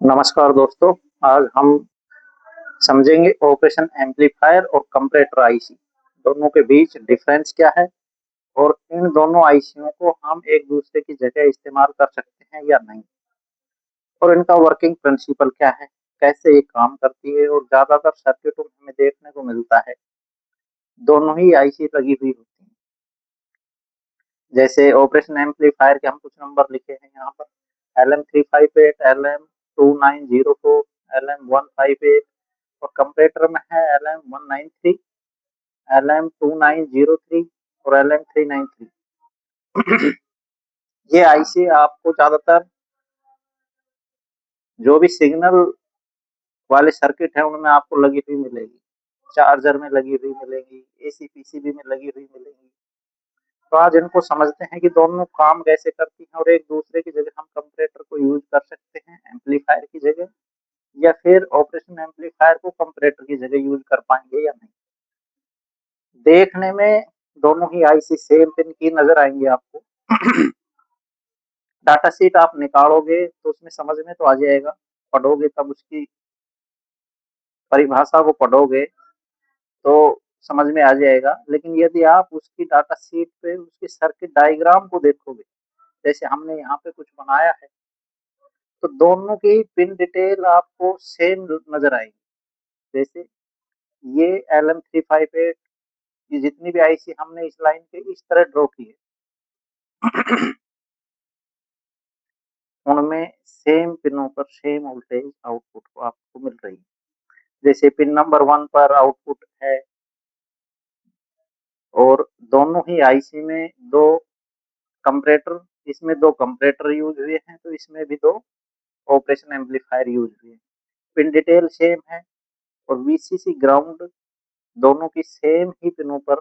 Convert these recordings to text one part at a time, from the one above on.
नमस्कार दोस्तों। आज हम समझेंगे ऑपरेशन एम्पलीफायर और कंपैरेटर आईसी दोनों के बीच डिफरेंस क्या है और इन दोनों आईसीओं को हम एक दूसरे की जगह इस्तेमाल कर सकते हैं या नहीं, और इनका वर्किंग प्रिंसिपल क्या है, कैसे ये काम करती है और ज्यादातर सर्किटों में हमें देखने को मिलता है दोनों ही आईसी लगी हुई होती हैं। जैसे ऑपरेशन एम्पलीफायर के हम कुछ नंबर लिखे हैं यहाँ पर: LM358, LM2904, LM158, और कंपैरेटर में है LM193, LM2903 और LM393। ये आईसी आपको ज्यादातर जो भी सिग्नल वाले सर्किट है उनमें आपको लगी हुई मिलेगी, चार्जर में लगी हुई मिलेगी, एसी पीसीबी में लगी हुई मिलेगी। तो आज इनको समझते हैं कि दोनों काम कैसे करती हैं और एक दूसरे की जगह हम कंपैरेटर को यूज कर सकते हैं एम्पलीफायर की जगह, या फिर ऑपरेशन एम्पलीफायर को कंपैरेटर की जगह यूज कर पाएंगे या नहीं। देखने में दोनों ही आईसी सेम पिन की नजर आएंगे आपको। डाटा शीट आप निकालोगे तो उसमें समझ में तो आ जाएगा, पढ़ोगे तब उसकी परिभाषा को पढ़ोगे तो समझ में आ जाएगा। लेकिन यदि आप उसकी डाटा शीट पे उसके सर्किट डायग्राम को देखोगे, जैसे हमने यहाँ पे कुछ बनाया है, तो दोनों की पिन डिटेल आपको सेम नजर आएगी। जैसे ये LM358, ये जितनी भी आईसी हमने इस लाइन पे इस तरह ड्रॉ की है, उनमें सेम पिनों पर सेम वोल्टेज आउटपुट को आपको मिल रही है। जैसे पिन नंबर 1 पर आउटपुट है, और दोनों ही आईसी में दो कंपैरेटर, इसमें दो कंपैरेटर यूज हुए हैं तो इसमें भी दो ऑपरेशन एम्पलीफायर यूज हुए हैं। पिन डिटेल सेम है और वीसीसी ग्राउंड दोनों की सेम ही पिनों पर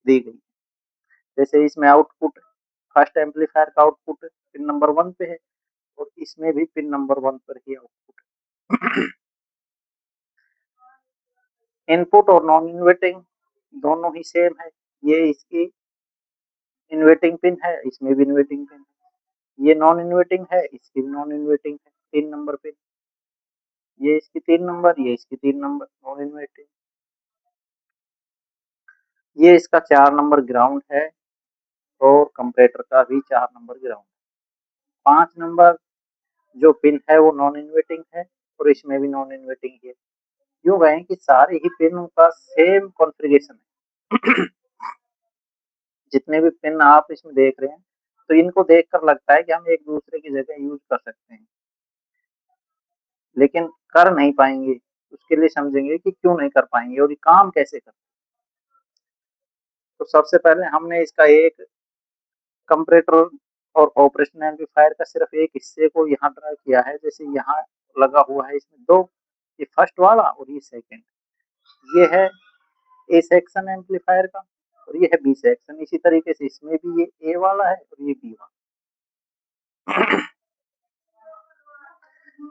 दी गई। जैसे इसमें आउटपुट फर्स्ट एम्पलीफायर का आउटपुट पिन नंबर 1 पे है और इसमें भी पिन नंबर 1 पर ही आउटपुट। इनपुट और नॉन इन्वर्टिंग दोनों ही सेम है। ये इसकी इन्वर्टिंग पिन है, इसमें भी इन्वर्टिंग पिन है। ये नॉन इन्वर्टिंग है, इसकी भी नॉन इन्वर्टिंग है, 3 नंबर पिन। ये इसकी 3 नंबर, ये इसकी 3 नंबर नॉन इन्वर्टिंग। ये इसका 4 नंबर ग्राउंड है और कंपैरेटर का भी 4 नंबर ग्राउंड। 5 नंबर जो पिन है वो नॉन इन्वर्टिंग है और इसमें भी नॉन इन्वर्टिंग है। यूं कहें कि सारे ही पिन का सेम कॉन्फ़िगरेशन है। जितने भी पिन आप इसमें देख रहे हैं, तो इनको देखकर लगता है कि हम एक दूसरे की जगह यूज कर सकते हैं, लेकिन कर नहीं पाएंगे। उसके लिए समझेंगे कि क्यों नहीं कर पाएंगे और ये काम कैसे करते हैं। तो सबसे पहले हमने इसका एक कंपैरेटर और ऑपरेशन एम्पलीफायर का सिर्फ एक हिस्से को यहाँ ड्रा किया है। जैसे यहाँ लगा हुआ है इसमें दो, ये फर्स्ट वाला और ये सेकंड। ये है ए सेक्शन एम्पलीफायर का और ये है बी सेक्शन। इसी तरीके से इसमें भी ये ए वाला है और ये बी वाला।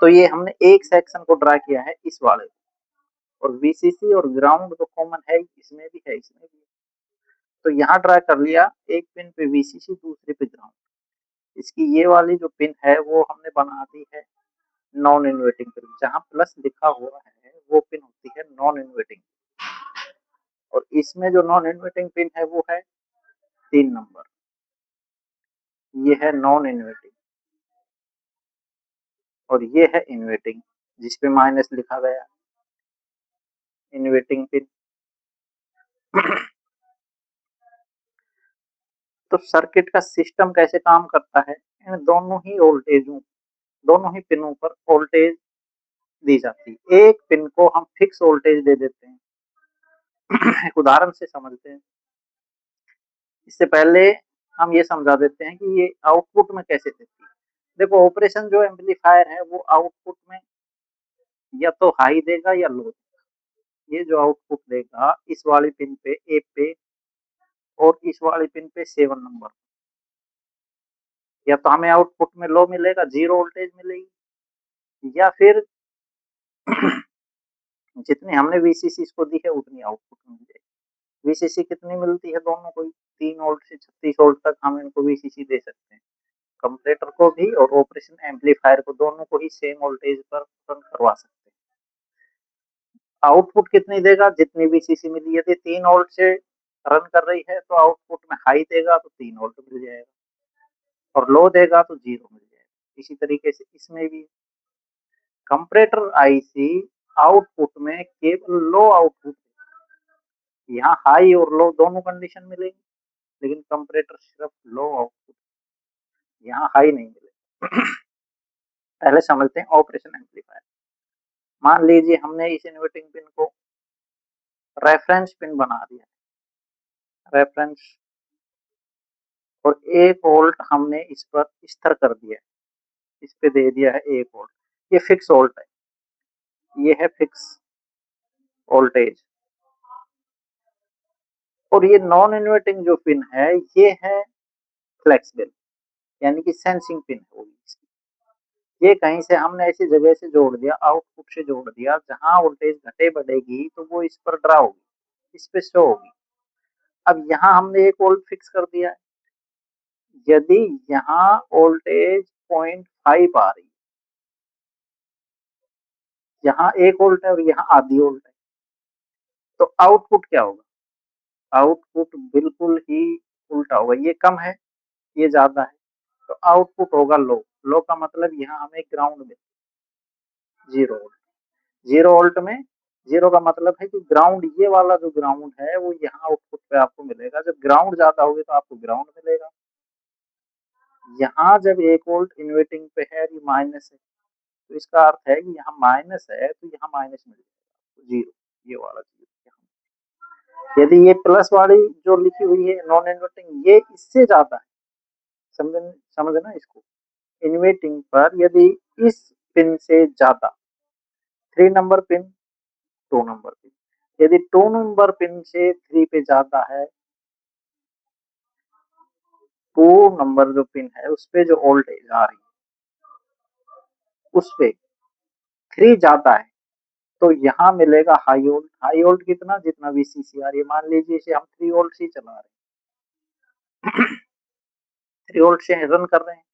तो ये हमने एक सेक्शन को ड्रा किया है इस वाले, और वीसीसी और ग्राउंड तो कॉमन है, इसमें भी है इसमें भी है। तो यहाँ ड्रा कर लिया, एक पिन पे वीसीसी दूसरे पे ग्राउंड। इसकी ये वाली जो पिन है वो हमने बना दी है नॉन इन्वर्टिंग पिन। जहाँ प्लस लिखा हुआ है वो पिन होती है नॉन इन्वर्टिंग, और इसमें जो नॉन इन्वर्टिंग पिन है वो है 3 नंबर। ये है नॉन इन्वर्टिंग और ये है इन्वर्टिंग, जिसपे माइनस लिखा गया इन्वर्टिंग पिन। तो सर्किट का सिस्टम कैसे काम करता है, इन दोनों ही वोल्टेजों, दोनों ही पिनों पर वोल्टेज दी जाती है। एक पिन को हम फिक्स वोल्टेज दे देते हैं। एक उदाहरण से समझते हैं। इससे पहले हम ये समझा देते हैं कि ये आउटपुट में कैसे देती है। देखो, ऑपरेशन जो एम्पलीफायर है वो आउटपुट में या तो हाई देगा या लो देगा। ये जो आउटपुट देगा इस वाली पिन पे ए पे और इस वाली पिन पे 7 नंबर, या तो हमें आउटपुट में लो मिलेगा, जीरो वोल्टेज मिलेगी, या फिर जितनी हमने वीसीसी इसको दी है उतनी आउटपुट मिल जाएगी। वीसीसी कितनी मिलती है दोनों को? 3 वोल्ट से 36 वोल्ट तक हम इनको वीसीसी दे सकते हैं। कंपैरेटर को भी और ऑपरेशन एम्पलीफायर को दोनों को ही सेम वोल्टेज पर रन करवा सकते हैं। आउटपुट कितनी देगा? जितनी वीसीसी मिली, यदि 3 वोल्ट से रन कर रही है तो आउटपुट में हाई देगा तो 3 वोल्ट मिल जाएगा और लो देगा तो 0 मिल जाएगा। इसी तरीके से इसमें भी कंपैरेटर आईसी आउटपुट में केवल लो आउटपुट, यहाँ हाई और लो दोनों कंडीशन मिलेगी, लेकिन कंपैरेटर सिर्फ लो आउटपुट, यहाँ हाई नहीं मिलेगा। पहले समझते हैं ऑपरेशन एम्पलीफायर। मान लीजिए हमने इस इन्वर्टिंग पिन को रेफरेंस पिन बना दिया, रेफरेंस, और 1 वोल्ट हमने इस पर स्थिर कर दिया, इस पे दे दिया है 1 वोल्ट, ये फिक्स वोल्ट है, ये है फिक्स वोल्टेज। और ये नॉन इन्वर्टिंग जो पिन है ये है फ्लेक्सिबल, यानी कि सेंसिंग पिन होगी इसकी। ये कहीं से हमने ऐसी जगह से जोड़ दिया, आउटपुट से जोड़ दिया, जहां वोल्टेज घटे बढ़ेगी तो वो इस पर ड्रा होगी, इस पे शो होगी। अब यहाँ हमने 1 वोल्ट फिक्स कर दिया है, यदि यहाँ वोल्टेज 0.5 आ रही है, यहाँ 1 वोल्ट है और यहाँ आधी वोल्ट है, तो आउटपुट क्या होगा? आउटपुट बिल्कुल ही उल्टा होगा, ये कम है, ये ज्यादा है, तो आउटपुट होगा लो। लो का मतलब यहाँ हमें ग्राउंड में 0 वोल्ट, 0 वोल्ट में 0 का मतलब है कि ग्राउंड, ये वाला जो ग्राउंड है वो यहाँ आउटपुट पे आपको मिलेगा। जब ग्राउंड ज्यादा होगी तो आपको ग्राउंड मिलेगा। यहाँ जब 1 वोल्ट इन्वर्टिंग पे है, ये माइनस है, तो इसका अर्थ है कि यहाँ माइनस है तो यहाँ माइनस मिल जाएगा, 0, ये वाला 0। यदि ये प्लस वाली जो लिखी हुई है नॉन इन्वर्टिंग, ये इससे ज्यादा है, समझना इसको, इन्वर्टिंग पर यदि इस पिन से ज्यादा, 3 नंबर पिन, 2 नंबर पिन, यदि 2 नंबर पिन से 3 पे ज्यादा है, 2 नंबर जो पिन है उस पे जो वोल्टेज आ रही है उस पे 3 ज्यादा है, तो यहाँ मिलेगा हाई वोल्ट। हाई वोल्ट कितना? जितना वीसीसी आ रही है। मान लीजिए इसे हम 3 वोल्ट से चला रहे हैं, 3 वोल्ट से रन कर रहे हैं,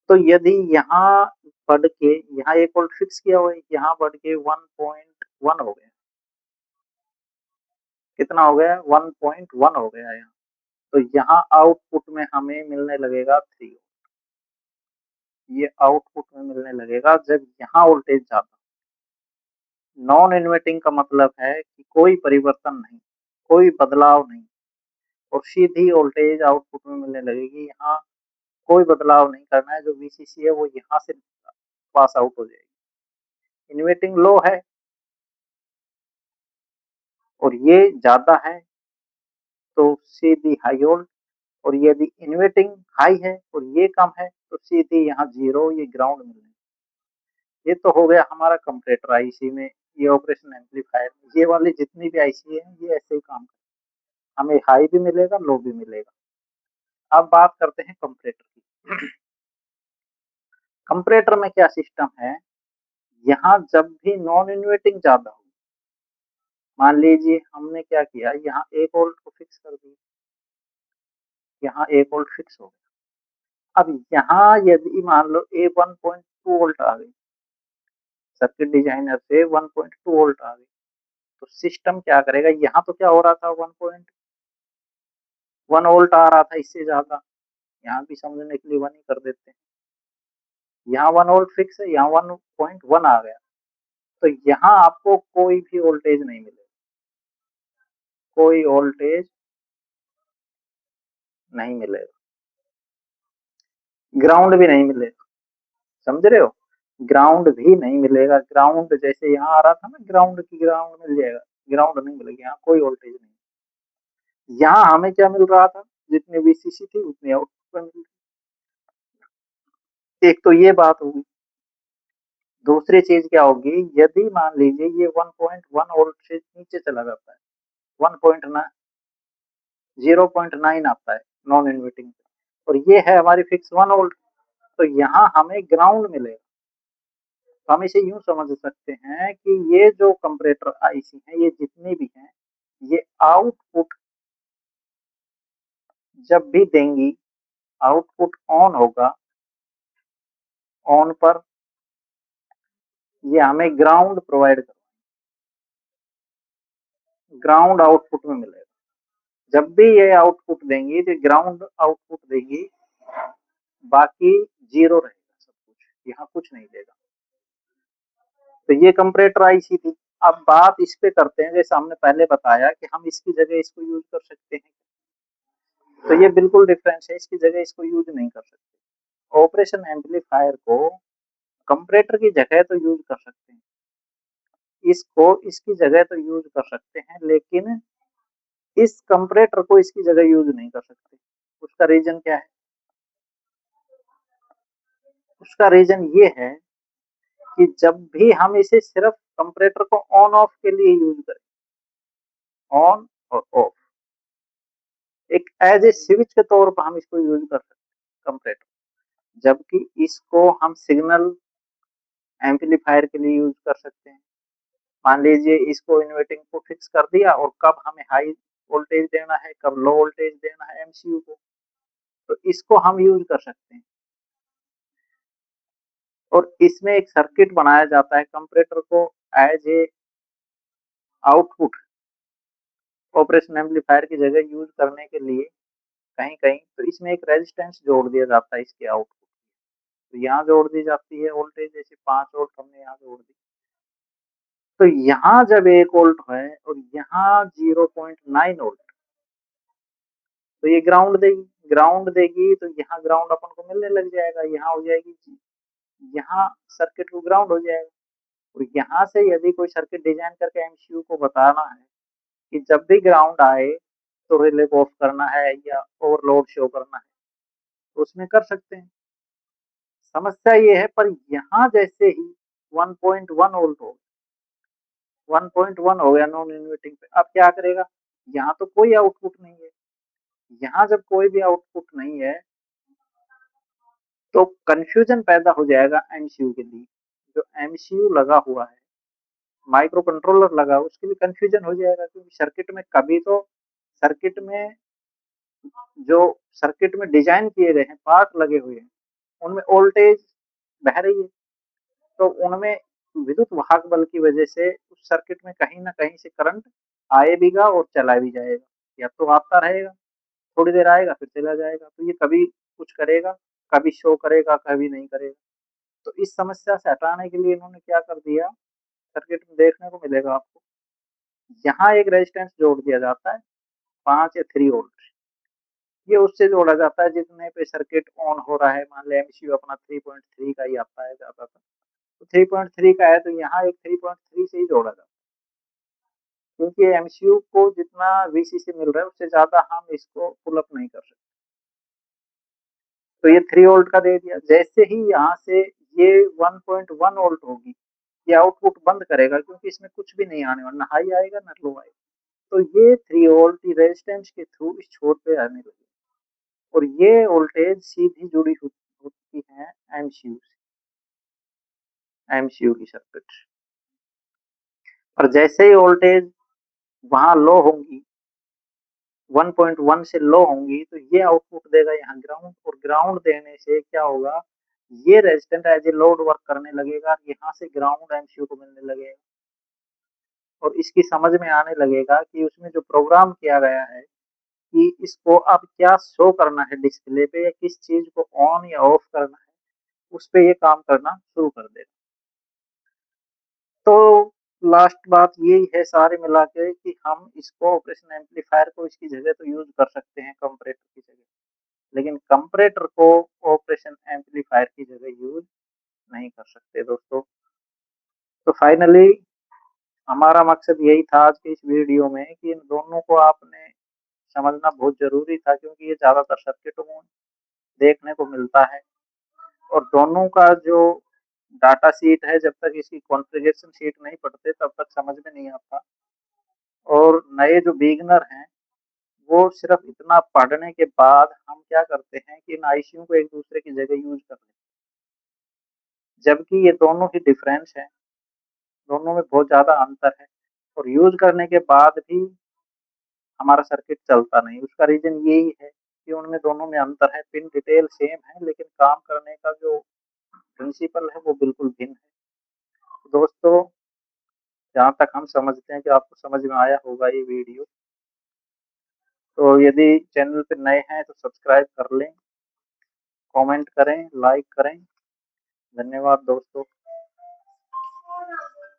तो यदि यहाँ बढ़ के, यहाँ 1 वोल्ट फिक्स किया हुआ है, यहाँ बढ़ के 1.1 हो गया, कितना हो गया? 1.1 हो गया यहाँ, तो यहाँ आउटपुट में हमें मिलने लगेगा 3, ये आउटपुट में मिलने लगेगा जब यहाँ वोल्टेज ज्यादा। नॉन इन्वर्टिंग का मतलब है कि कोई परिवर्तन नहीं, कोई बदलाव नहीं, और सीधी वोल्टेज आउटपुट में मिलने लगेगी। यहाँ कोई बदलाव नहीं करना है, जो वीसीसी है वो यहाँ से पास आउट हो जाएगी। इन्वर्टिंग लो है और ये ज्यादा है तो सीधी हाई वोल्ट, और यदि इन्वर्टिंग हाई है और ये कम है तो सीधी यहाँ 0, ये ग्राउंड मिलने। ये तो हो गया हमारा कंपैरेटर आईसी में, ये ऑपरेशन एम्पलीफायर, ये वाली जितनी भी आईसी है ये ऐसे ही काम करती है, हमें हाई भी मिलेगा, लो भी मिलेगा। अब बात करते हैं कंपैरेटर की। कंपैरेटर में क्या सिस्टम है, यहाँ जब भी नॉन इन्वर्टिंग ज्यादा हो, मान लीजिए हमने क्या किया, यहाँ 1 वोल्ट को फिक्स कर दिया, यहाँ 1 वोल्ट फिक्स हो गया। अब यहाँ यदि मान लो 1.2 वोल्ट आ गई, सर्किट डिजाइनर से 1.2 वोल्ट आ गई, तो सिस्टम क्या करेगा, यहाँ तो क्या हो रहा था, 1.1 वोल्ट आ रहा था, इससे ज्यादा, यहाँ भी समझने के लिए 1 ही कर देते हैं। यहाँ 1 वोल्ट फिक्स है, यहाँ 1.1 आ गया, तो यहाँ आपको कोई भी वोल्टेज नहीं मिलेगा, कोई वोल्टेज नहीं मिलेगा, ग्राउंड भी नहीं मिलेगा, समझ रहे हो? ग्राउंड भी नहीं मिलेगा। ग्राउंड जैसे यहाँ आ रहा था ना, ग्राउंड की ग्राउंड मिल जाएगा, ग्राउंड नहीं मिलेगी, यहाँ कोई वोल्टेज नहीं। यहाँ हमें क्या मिल रहा था, जितनी वीसीसी थी उतनी आउटपुट मिल रही। एक तो ये बात होगी। दूसरी चीज क्या होगी, यदि मान लीजिए ये 1.1 वोल्ट से नीचे चला जाता है, 1.9, 0.9 आता है नॉन इन्वर्टिंग, और ये है हमारी फिक्स 1 वोल्ट, तो यहाँ हमें ग्राउंड मिलेगा। तो हम इसे यूं समझ सकते हैं कि ये जो कंपैरेटर आईसी है, ये जितनी भी हैं, ये आउटपुट जब भी देंगी आउटपुट ऑन होगा, ऑन पर ये हमें ग्राउंड प्रोवाइड कर, ग्राउंड आउटपुट में मिलेगा। जब भी ये आउटपुट देंगी तो ग्राउंड आउटपुट देगी, बाकी जीरो रहेगा सब कुछ, यहाँ कुछ नहीं देगा। तो ये कंपैरेटर आईसी थी। अब बात इस पे करते हैं, जैसे हमने पहले बताया कि हम इसकी जगह इसको यूज कर सकते हैं, तो ये बिल्कुल डिफरेंस है, इसकी जगह इसको यूज नहीं कर सकते। ऑपरेशन एम्पलीफायर को कंपैरेटर की जगह तो यूज कर सकते हैं, इसको इसकी जगह तो यूज कर सकते हैं, लेकिन इस कंपैरेटर को इसकी जगह यूज नहीं कर सकते। उसका रीजन क्या है? उसका रीजन ये है कि जब भी हम इसे सिर्फ कंपैरेटर को ऑन ऑफ के लिए यूज करें, ऑन और ऑफ, एक एज ए स्विच के तौर पर हम इसको यूज कर सकते हैं कंपैरेटर, जबकि इसको हम सिग्नल एम्पलीफायर के लिए यूज कर सकते हैं। मान लीजिए इसको इन्वर्टिंग को फिक्स कर दिया और कब हमें हाई वोल्टेज देना है, कब लो वोल्टेज देना है एमसीयू को, तो इसको हम यूज कर सकते हैं। और इसमें एक सर्किट बनाया जाता है कंपैरेटर को as a output operation amplifier की जगह यूज करने के लिए कहीं कहीं, तो इसमें एक रेजिस्टेंस जोड़ दिया जाता है इसके आउटपुट, तो यहाँ जोड़ दी जाती है वोल्टेज, जैसे 5 वोल्ट हमने यहाँ जोड़ दी, तो यहाँ जब 1 वोल्ट है और यहाँ 0.9 वोल्ट, तो ये ग्राउंड देगी, ग्राउंड देगी तो यहाँ ग्राउंड अपन को मिलने लग जाएगा, यहाँ हो जाएगी, यहाँ सर्किट को ग्राउंड हो जाएगा। और यहाँ से यदि कोई सर्किट डिजाइन करके एमसीयू को बताना है कि जब भी ग्राउंड आए तो रिले को ऑफ करना है या ओवरलोड शो करना है, तो उसमें कर सकते हैं। समस्या ये है, पर यहाँ जैसे ही 1.1 वोल्ट हो, 1.1 हो गया नॉन इन्वर्टिंग पे, अब क्या करेगा? यहाँ तो कोई आउटपुट नहीं है, यहाँ जब कोई भी आउटपुट नहीं है तो कंफ्यूजन पैदा हो जाएगा एमसीयू के लिए। जो एमसीयू लगा हुआ है, माइक्रो कंट्रोलर लगा, उसके लिए कंफ्यूजन हो जाएगा, क्योंकि सर्किट में कभी तो सर्किट में जो सर्किट में डिजाइन किए गए हैं, पार्ट लगे हुए हैं, उनमें वोल्टेज बह रही है, तो उनमें विद्युत वाहक बल की वजह से उस सर्किट में कहीं ना कहीं से करंट आएगा और चला भी जाएगा, या तो आता रहेगा, थोड़ी देर आएगा फिर चला जाएगा, तो ये कभी कुछ करेगा, कभी शो करेगा, कभी नहीं करेगा। तो इस समस्या से हटाने के लिए इन्होंने क्या कर दिया, सर्किट में देखने को मिलेगा आपको, यहाँ एक रेजिस्टेंस जोड़ दिया जाता है 5 या 3 वोल्ट, ये उससे जोड़ा जाता है जितने पे सर्किट ऑन हो रहा है। मान लें एमसीयू अपना 3.3 का ही आता है ज्यादातर, तो 3.3 का है तो यहाँ एक 3.3 से ही जोड़ा जाता है, क्योंकि एमसीयू को जितना वीसीसी मिल रहा है उससे ज्यादा हम इसको पुल अप नहीं कर सकते। तो ये 3 वोल्ट का दे दिया, जैसे ही यहाँ से ये 1.1 वोल्ट होगी, ये आउटपुट बंद करेगा, क्योंकि इसमें कुछ भी नहीं आने वाला, ना हाई आएगा ना लो आएगा, तो ये 3 वोल्ट की रेजिस्टेंस के थ्रू इस छोर पे आने लगे, और ये वोल्टेज सीधी जुड़ी होती है एमसीयू से, एमसीयू की सर्किट। और जैसे ही वोल्टेज वहां लो होंगी, 1.1 से लो होंगी, तो ये आउटपुट देगा यहाँ ग्राउंड, और ग्राउंड देने से क्या होगा, ये resistant as a load work करने लगेगा, यहाँ से ग्राउंड एमसीयू को मिलने लगेगा, और इसकी समझ में आने लगेगा कि उसमें जो प्रोग्राम किया गया है कि इसको अब क्या शो करना है डिस्प्ले पे, या किस चीज को ऑन या ऑफ करना है, उस पे ये काम करना शुरू कर देगा। तो लास्ट बात यही है सारे मिला के कि हम इसको ऑपरेशन एम्पलीफायर को इसकी जगह तो यूज कर सकते हैं कंपैरेटर की जगह, लेकिन कंपैरेटर को ऑपरेशन एम्पलीफायर की जगह यूज नहीं कर सकते दोस्तों। तो फाइनली हमारा मकसद यही था आज के इस वीडियो में कि इन दोनों को आपने समझना बहुत जरूरी था, क्योंकि ये ज्यादातर सर्किटों में देखने को मिलता है, और दोनों का जो डाटा शीट है, जब तक इसकी कॉन्फ़िगरेशन शीट नहीं पढ़ते तब तक समझ में नहीं आता, और नए जो बिगिनर हैं वो सिर्फ इतना पढ़ने के बाद हम क्या करते हैं कि इन आईसीयू को एक दूसरे की जगह यूज कर लेते हैं, जबकि ये दोनों ही डिफरेंस है, दोनों में बहुत ज़्यादा अंतर है, और यूज करने के बाद भी हमारा सर्किट चलता नहीं। उसका रीज़न यही है कि उनमें दोनों में अंतर है। पिन डिटेल सेम है लेकिन काम करने का जो प्रिंसिपल है वो बिल्कुल भिन्न है। तो दोस्तों, जहाँ तक हम समझते हैं कि आपको समझ में आया होगा ये वीडियो। तो यदि चैनल पे नए हैं तो सब्सक्राइब कर लें, कमेंट करें, लाइक करें। धन्यवाद दोस्तों।